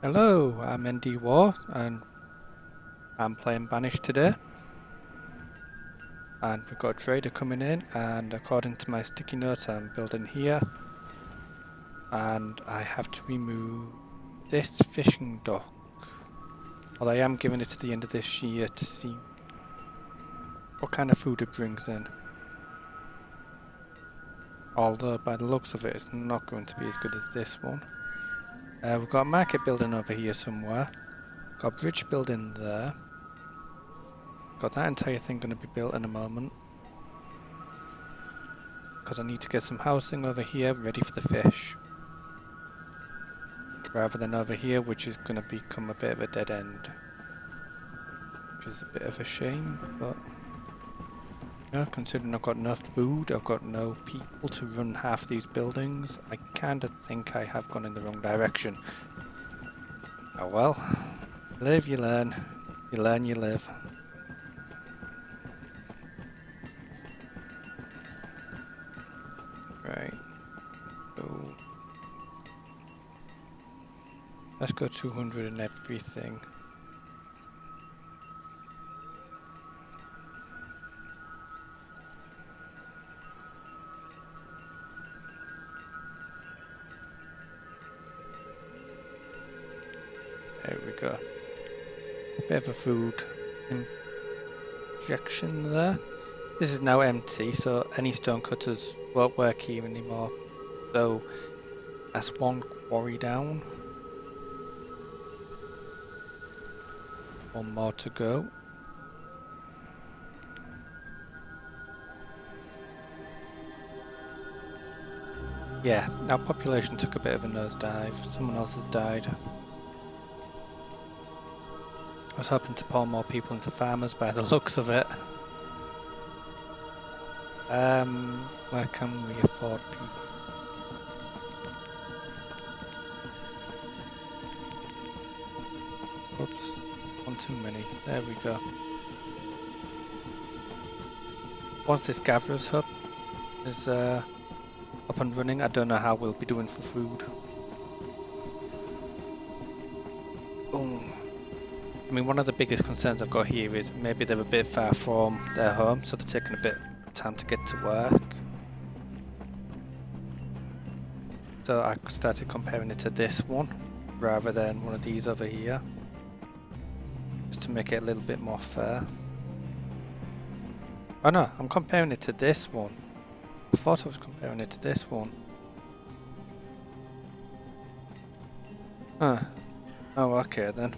Hello, I'm ND War and I'm playing Banished today. And we've got a trader coming in, and according to my sticky notes I'm building here. And I have to remove this fishing dock. Well, I am giving it to the end of this year to see what kind of food it brings in. Although by the looks of it, it's not going to be as good as this one. We've got a market building over here somewhere. Got a bridge building there. Got that entire thing going to be built in a moment. Because I need to get some housing over here ready for the fish. Rather than over here, which is going to become a bit of a dead end. Which is a bit of a shame, but... yeah, considering I've got enough food, I've got no people to run half these buildings, I kinda think I have gone in the wrong direction. Oh well. Live, you learn. You learn, you live. Right. So let's go 200 and everything. There we go. Bit of a food injection there. This is now empty, so any stone cutters won't work here anymore. So that's one quarry down. One more to go. Yeah, our population took a bit of a nosedive. Someone else has died. I was hoping to pour more people into farmers by the looks of it. Where can we afford people? Oops, one too many. There we go. Once this gatherer's hub is up and running, I don't know how we'll be doing for food. Boom. I mean, one of the biggest concerns I've got here is maybe they're a bit far from their home, so they're taking a bit of time to get to work. So I started comparing it to this one, rather than one of these over here. Just to make it a little bit more fair. Oh no, I'm comparing it to this one. I thought I was comparing it to this one. Huh. Oh, okay then.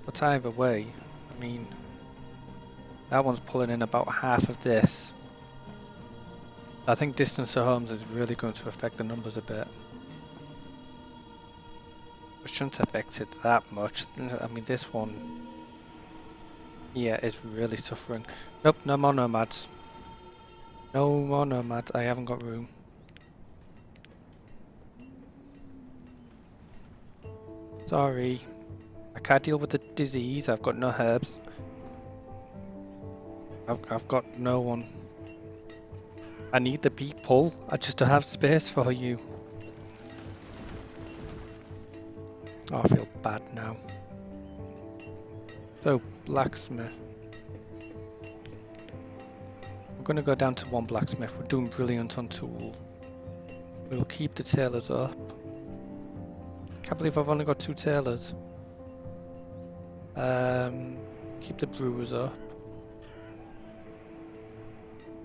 But either way, I mean, that one's pulling in about half of this. I think distance to homes is really going to affect the numbers a bit. It shouldn't affect it that much. I mean, this one, yeah, is really suffering. Nope, no more nomads. No more nomads, I haven't got room. Sorry. I can't deal with the disease, I've got no herbs. I've got no one. I need the people, I just don't have space for you. Oh, I feel bad now. So, blacksmith. We're gonna go down to one blacksmith, we're doing brilliant on tool. We'll keep the tailors up. Can't believe I've only got 2 tailors. Keep the brewers up.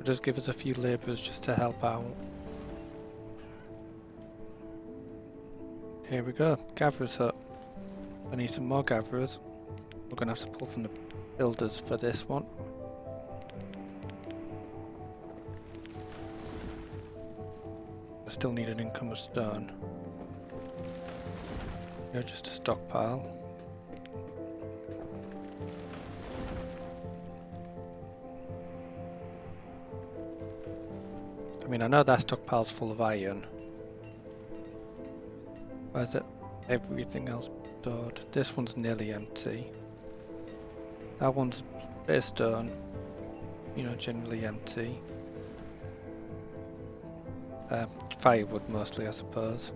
Just give us a few labourers just to help out. Here we go, gatherers hut. I need some more gatherers. We're gonna have to pull from the builders for this one. I still need an income of stone. Yeah, just a stockpile. I mean, I know that stockpile's full of iron. Where's it? Everything else stored. This one's nearly empty. That one's a bit of stone. You know, generally empty. Firewood mostly, I suppose.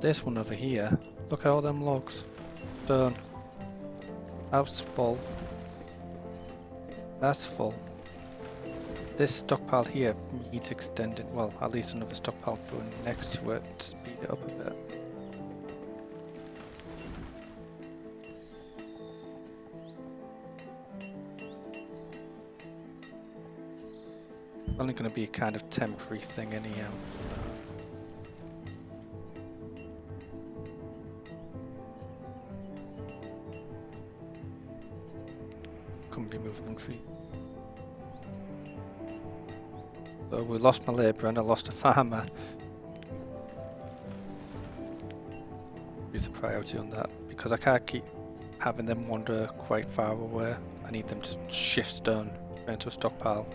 This one over here, look at all them logs. Done. House full. That's full. This stockpile here needs extending, well, at least another stockpile going next to it to speed it up a bit. Only going to be a kind of temporary thing anyhow. Couldn't be moving them trees. So we lost my labourer and I lost a farmer. Use the priority on that because I can't keep having them wander quite far away. I need them to shift stone into a stockpile.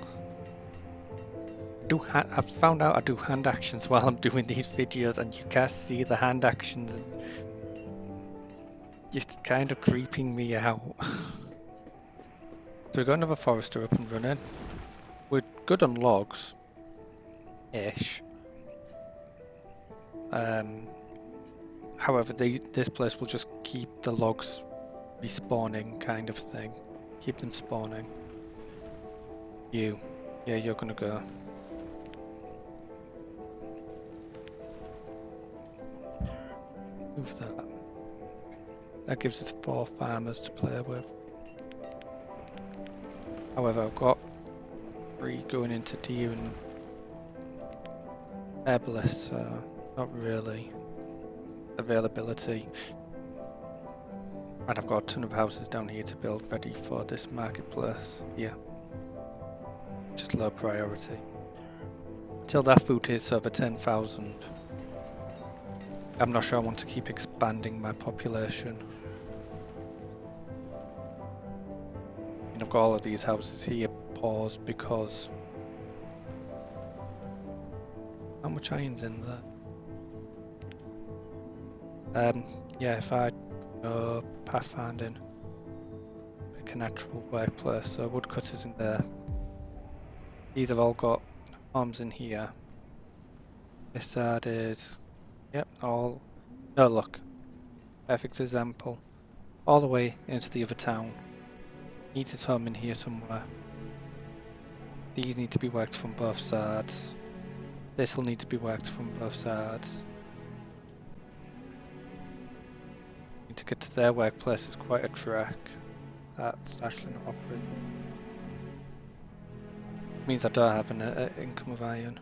I've found out I do hand actions while I'm doing these videos and you can't see the hand actions. It's kind of creeping me out. So we've got another forester up and running. We're good on logs. Ish. However, this place will just keep the logs respawning kind of thing. Keep them spawning. Yeah, you're gonna go. Move that. That gives us 4 farmers to play with. However, I've got 3 going into deer and herbalist, so not really availability. And I've got a ton of houses down here to build ready for this marketplace. Yeah. Just low priority. Until that food is over 10,000. I'm not sure I want to keep expanding my population. And I've got all of these houses here paused because how much iron's in there? Yeah, if I pathfinding, pick a natural workplace, so woodcutters in there. These have all got farms in here. This side is, yep, all, no look, perfect example. All the way into the other town. Needs its home in here somewhere. These need to be worked from both sides. This will need to be worked from both sides. Need to get to their workplace is quite a trek. That's actually not operating. Means I don't have an income of iron.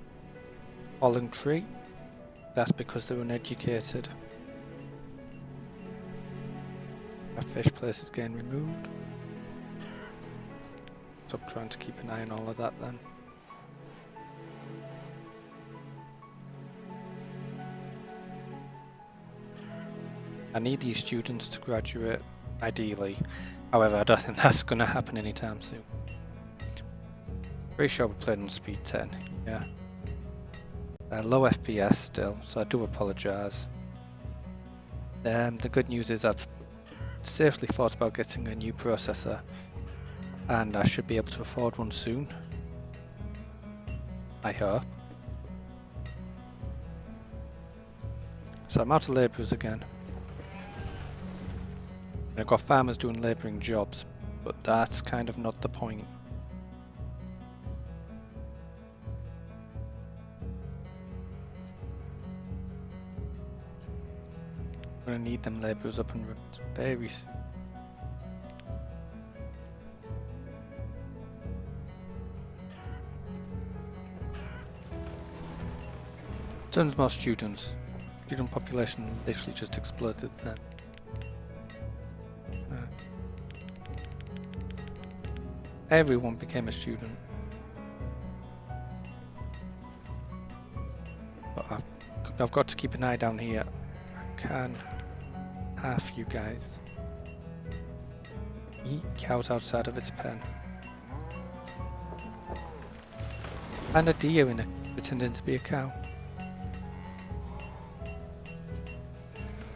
Olive tree. That's because they're uneducated. That fish place is getting removed. So I'm trying to keep an eye on all of that then. I need these students to graduate, ideally. However, I don't think that's going to happen anytime soon. Pretty sure we played on speed 10, yeah. Low FPS still, so I do apologise. The good news is I've seriously thought about getting a new processor, and I should be able to afford one soon. I hope. So I'm out of labourers again. I've got farmers doing labouring jobs, but that's kind of not the point. I'm gonna need them labourers up and running very soon. Tons more students. Student population literally just exploded then. Everyone became a student. But I've got to keep an eye down here. I can half you guys. Eat cows outside of its pen. And a deer in it, pretending to be a cow.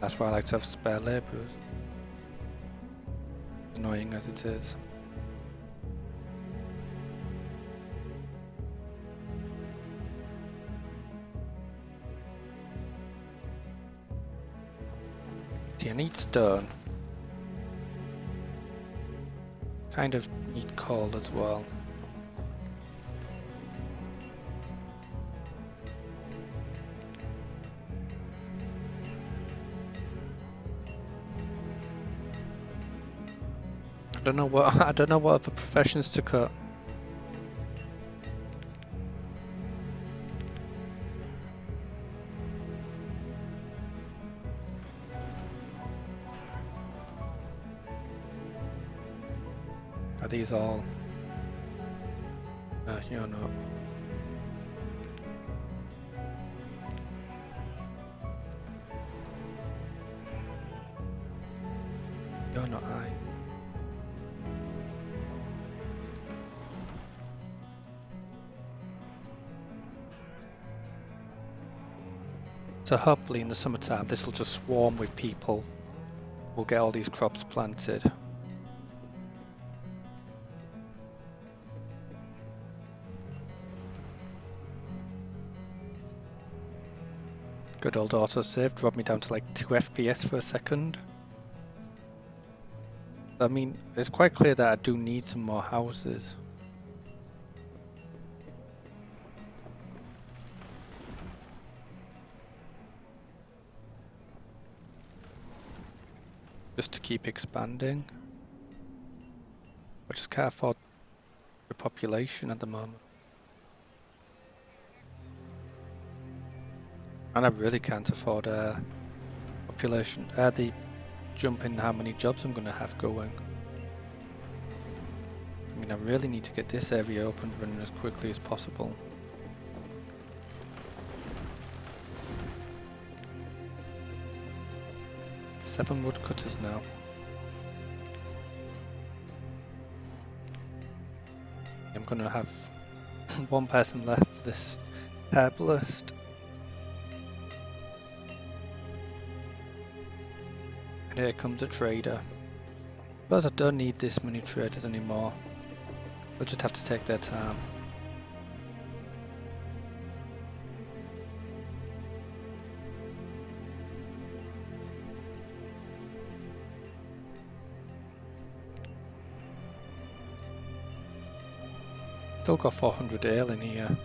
That's why I like to have spare labourers. Annoying as it is. I need stone. Kind of need coal as well. I don't know what other professions to cut. Are these all? You're not. You're not I. So hopefully in the summertime this will just swarm with people. We'll get all these crops planted. Good old autosave dropped me down to like 2 FPS for a second. I mean, it's quite clear that I do need some more houses. Just to keep expanding. I just can't afford the population at the moment. And I really can't afford population. The jump in how many jobs I'm going to have going. I mean, I really need to get this area open and running as quickly as possible. Seven woodcutters now. I'm going to have one person left for this herbalist. And here comes a trader. Suppose I don't need this many traders anymore. They'll just have to take their time. Still got 400 ale in here.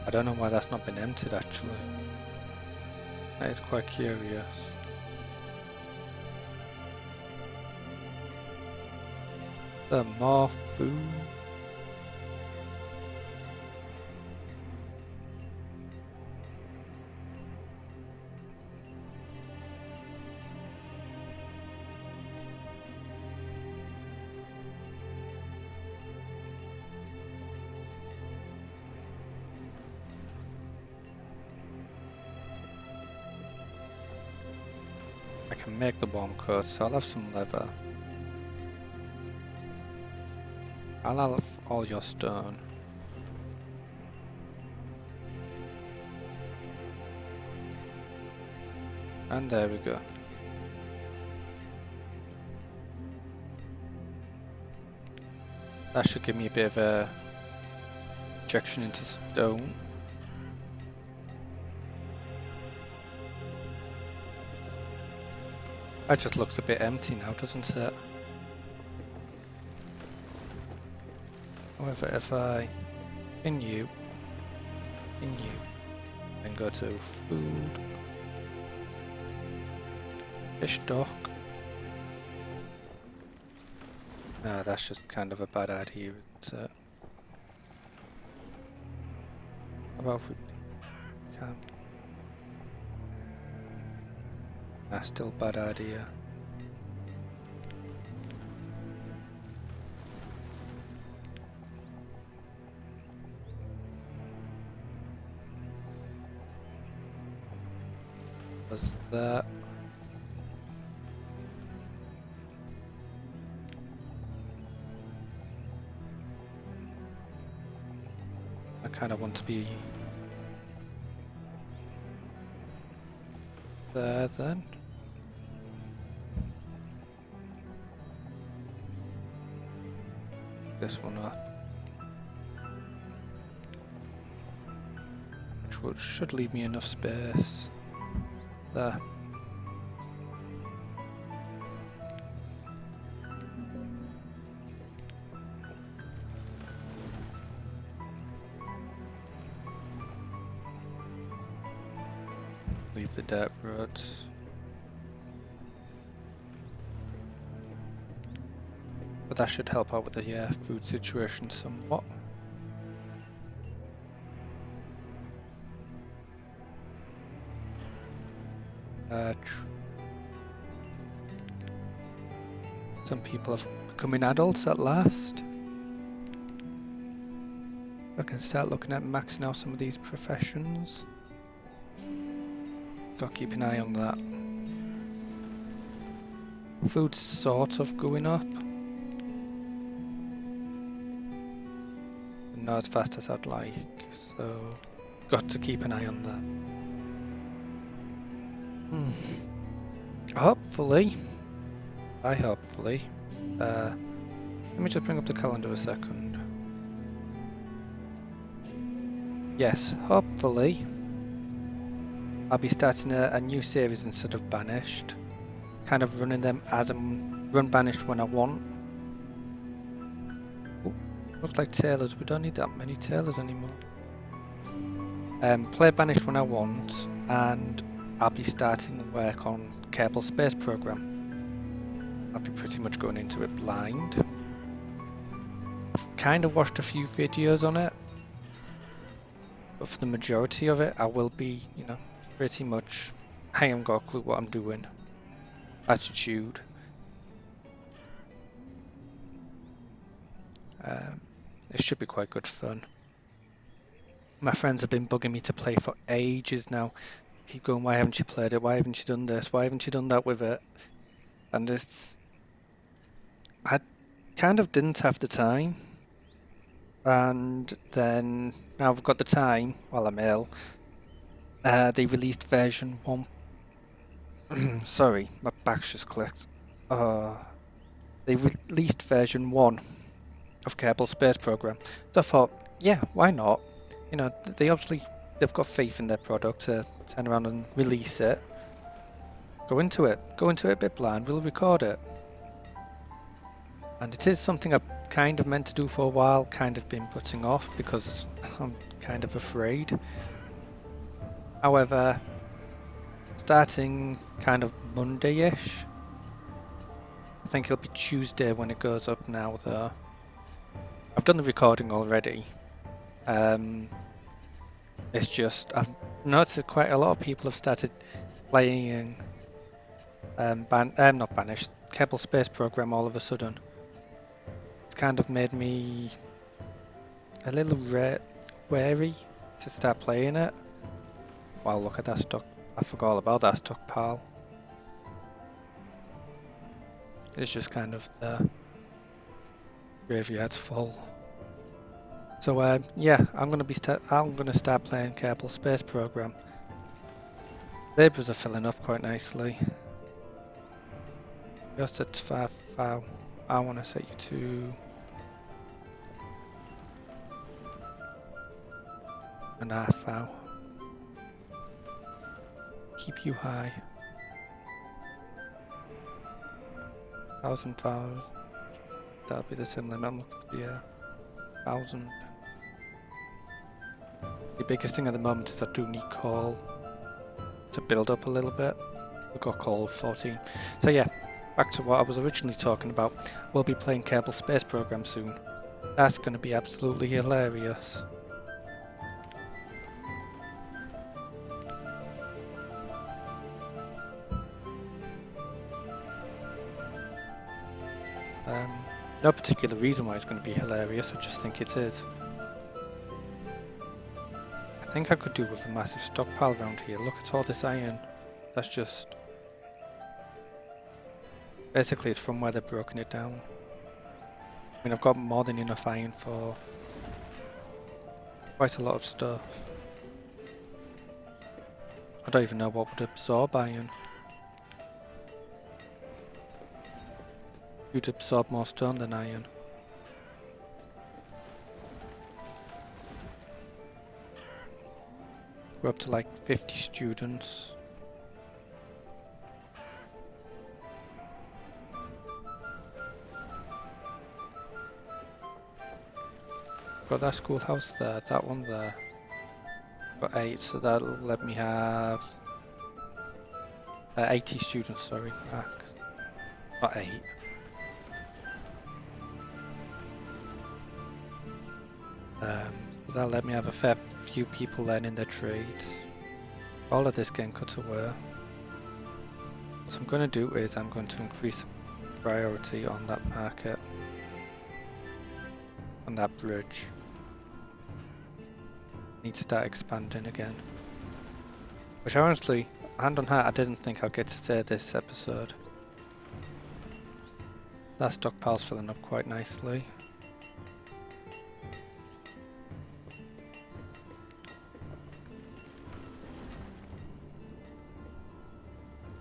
I don't know why that's not been emptied actually. That is quite curious. More food. I can make the warm coat, so I'll have some leather. I'll have all your stone. And there we go. That should give me a bit of a injection into stone. That just looks a bit empty now, doesn't it? However, if I continue, then go to food, fish dock. No, that's just kind of a bad idea, isn't it? How about if we can? That's still a bad idea. Was that? I kind of want to be there then. this one up. Which should leave me enough space. There. Leave the dirt roads. But that should help out with the food situation somewhat. Some people are becoming adults at last. I can start looking at maxing out some of these professions. Gotta keep an eye on that. Food's sort of going up. Not as fast as I'd like, so got to keep an eye on that. Hopefully, let me just bring up the calendar a second. Yes, hopefully, I'll be starting a new series instead of Banished. Kind of running them as run Banished when I want. Ooh, looks like tailors, we don't need that many tailors anymore. Play Banished when I want, and I'll be starting work on Kerbal Space Program. I'll be pretty much going into it blind. I've kind of watched a few videos on it, but for the majority of it I will be, pretty much, I haven't got a clue what I'm doing. Attitude. It should be quite good fun. My friends have been bugging me to play for ages now. Keep going, why haven't you played it? Why haven't you done this? Why haven't you done that with it? And I kind of didn't have the time. And then, now I've got the time, while I'm ill, they released version 1. Sorry, my back's just clicked. They released version 1 of Kerbal Space Program. So I thought, yeah, why not? They've got faith in their product to turn around and release it. Go into it a bit blind, we'll record it. And it is something I've kind of meant to do for a while, kind of been putting off because I'm kind of afraid. However, starting kind of Monday-ish, I think it'll be Tuesday when it goes up now though. I've done the recording already. It's just, I've noticed that quite a lot of people have started playing not Banished, Kerbal Space Program all of a sudden. It's kind of made me a little wary to start playing it. Wow, look at that stock. I forgot all about that stockpile. It's just kind of the graveyard's full. So yeah, I'm gonna start playing Kerbal Space Program. Labourers are filling up quite nicely. Just at 5 foul. I want to set you to an half foul. Keep you high. 1,000 fouls. That'll be the same limit. I'm looking for the 1,000. The biggest thing at the moment is I do need coal to build up a little bit. We've got coal 14. So yeah, back to what I was originally talking about. We'll be playing Kerbal Space Program soon. That's going to be absolutely hilarious. No particular reason why it's going to be hilarious, I just think it is. I think I could do with a massive stockpile around here. Look at all this iron. That's just... basically it's from where they've broken it down. I mean, I've got more than enough iron for quite a lot of stuff. I don't even know what would absorb iron. You'd absorb more stone than iron. We're up to like 50 students. Got that schoolhouse there, that one there. Got 8, so that'll let me have 80 students, sorry, max. Not 8. That'll let me have a fair few people then in their trades. All of this getting cut away. What I'm going to do is I'm going to increase the priority on that market. On that bridge. Need to start expanding again. Which honestly, hand on heart, I didn't think I'd get to say this episode. That stockpile's filling up quite nicely.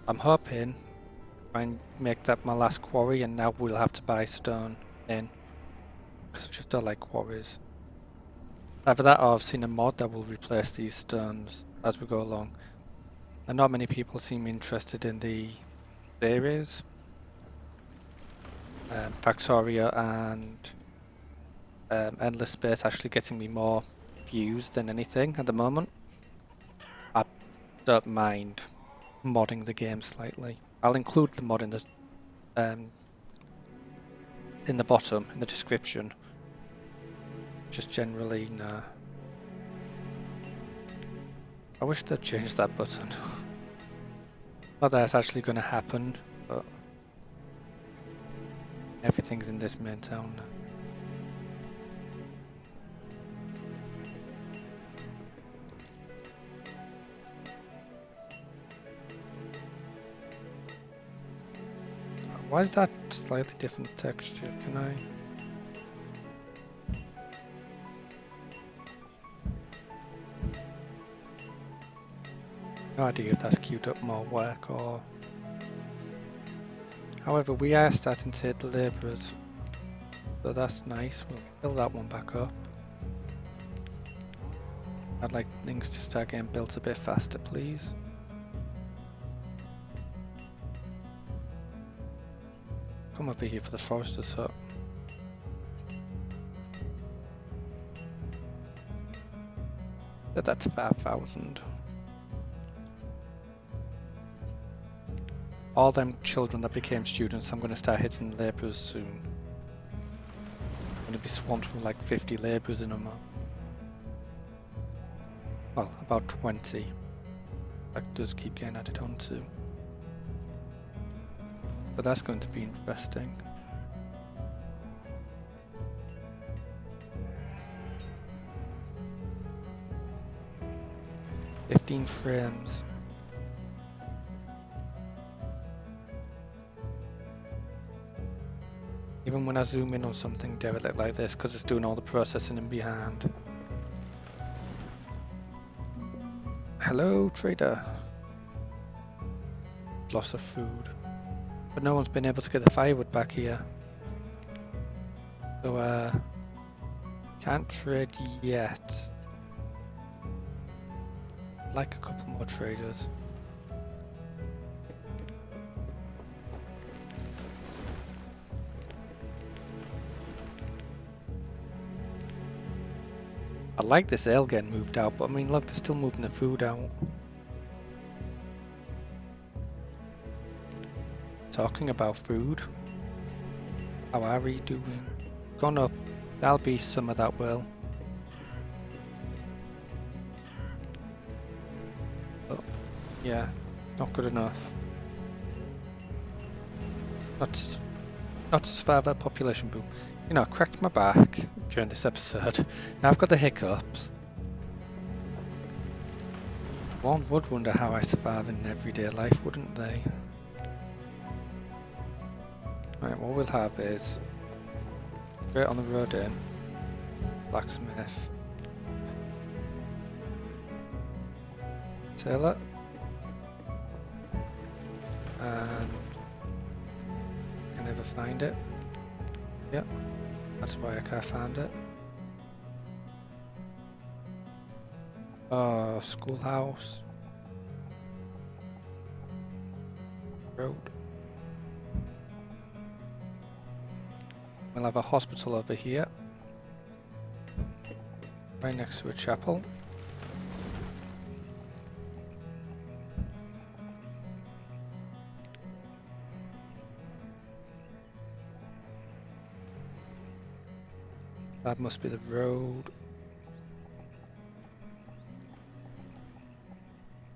I'm hoping try and make that my last quarry, and now we'll have to buy stone in. Because I just don't like quarries. Either that or I've seen a mod that will replace these stones as we go along. And not many people seem interested in the areas. Factoria and Endless Space actually getting me more views than anything at the moment. I don't mind modding the game slightly. I'll include the mod in the bottom, in the description. Just generally, nah. I wish they'd change that button. Not that it's actually going to happen, but everything's in this main town now. Why is that slightly different texture? Can I? No idea if that's queued up more work or... However, we are starting to hit the labourers, so that's nice. We'll build that one back up. I'd like things to start getting built a bit faster, please. Come over here for the forester's hut. That's 5,000. All them children that became students, I'm going to start hitting labourers soon. I'm going to be swamped with like 50 labourers in a month. Well, about 20. That does keep getting added on to. But that's going to be interesting. "15 frames. Even when I zoom in on something derelict like this, because it's doing all the processing in behind. Hello, trader. Loss of food. But no one's been able to get the firewood back here. So, can't trade yet. Like a couple more traders. I like this ale getting moved out, but I mean, look, they're still moving the food out. Talking about food, how are we doing? Gone up. That'll be some of that will. Oh, yeah, not good enough. Not to survive a population boom. You know, I cracked my back during this episode. Now I've got the hiccups. One would wonder how I survive in everyday life, wouldn't they? Right, what we'll have is straight on the road in, blacksmith, tailor, and I can never find it. Yep, that's why I can't find it. Schoolhouse. Road. We'll have a hospital over here. Right next to a chapel. That must be the road.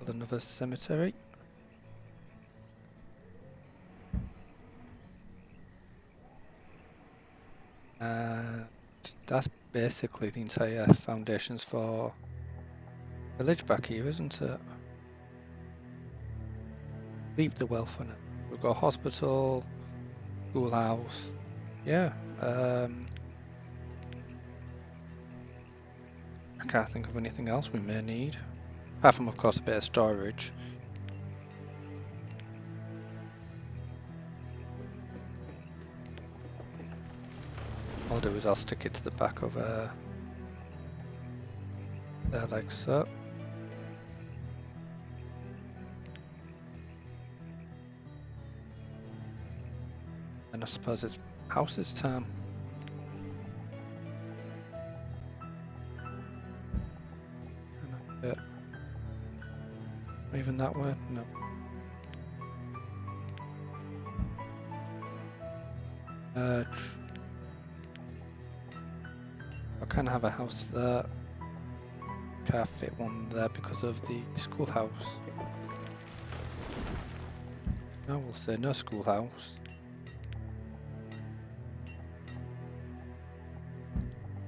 Another cemetery. And that's basically the entire foundations for village back here, isn't it? Leave the well for now. We've got hospital, schoolhouse. Yeah. I can't think of anything else we may need. Apart from, of course, a bit of storage. All I'll do is I'll stick it to the back of there like so. And I suppose it's houses time. Even that way? No. I can have a house there. Can't fit one there because of the schoolhouse. No, we'll say no schoolhouse.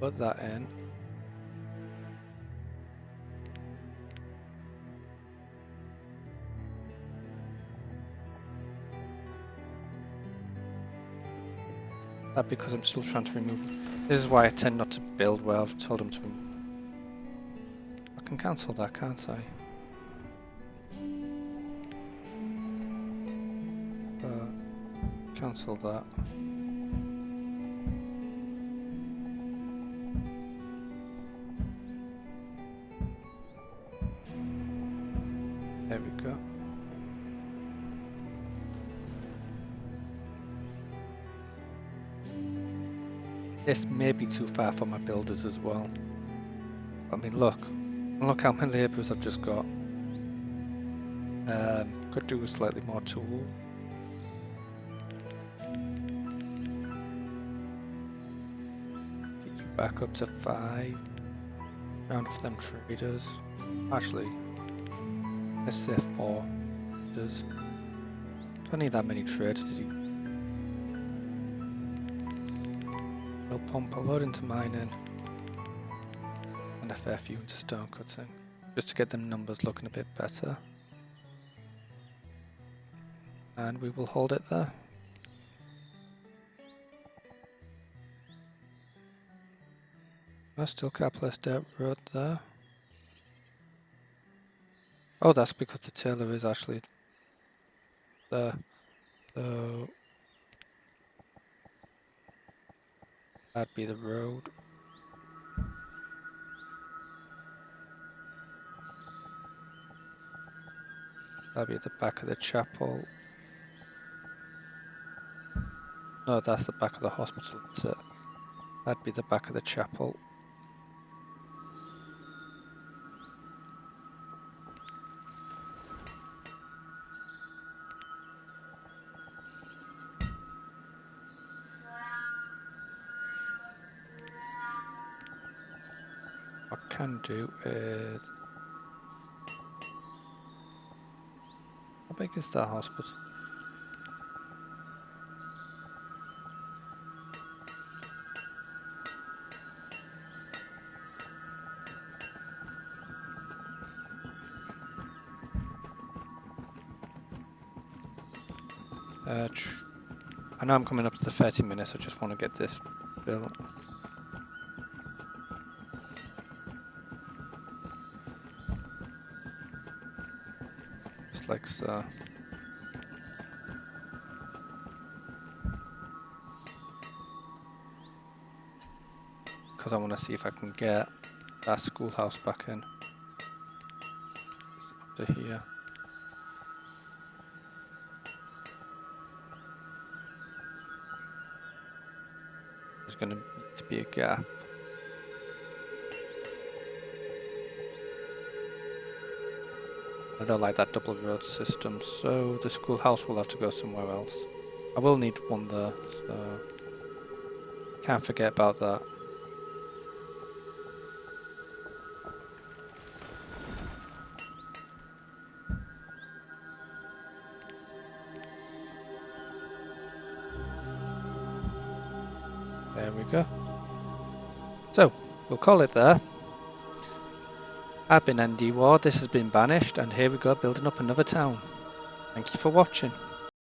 Put that in. That because I'm still trying to remove. This is why I tend not to build where I've told them to. I can cancel that, can't I? Cancel that. There we go. This may be too far for my builders as well. I mean, look how many labourers I've just got. Could do with slightly more tool. Get you back up to 5. Round off them traders. Actually, let's say 4 traders. Don't need that many traders to do. We'll pump a load into mining and a fair few into stone cutting, just to get them numbers looking a bit better. And we will hold it there. I still can't place dirt road there. Oh, that's because the tailor is actually there. So that'd be the road. That'd be at the back of the chapel. No, that's the back of the hospital. That's it. That'd be the back of the chapel. What I can do is... How big is that hospital? I know I'm coming up to the 30 minutes, I just want to get this built. Just like so. Because I want to see if I can get that schoolhouse back in. to here. There's going to need to be a gap. I don't like that double road system, so the schoolhouse will have to go somewhere else. I will need one there, so can't forget about that. There we go. So, we'll call it there. I've been ND Ward, this has been Banished, and here we go building up another town. Thank you for watching.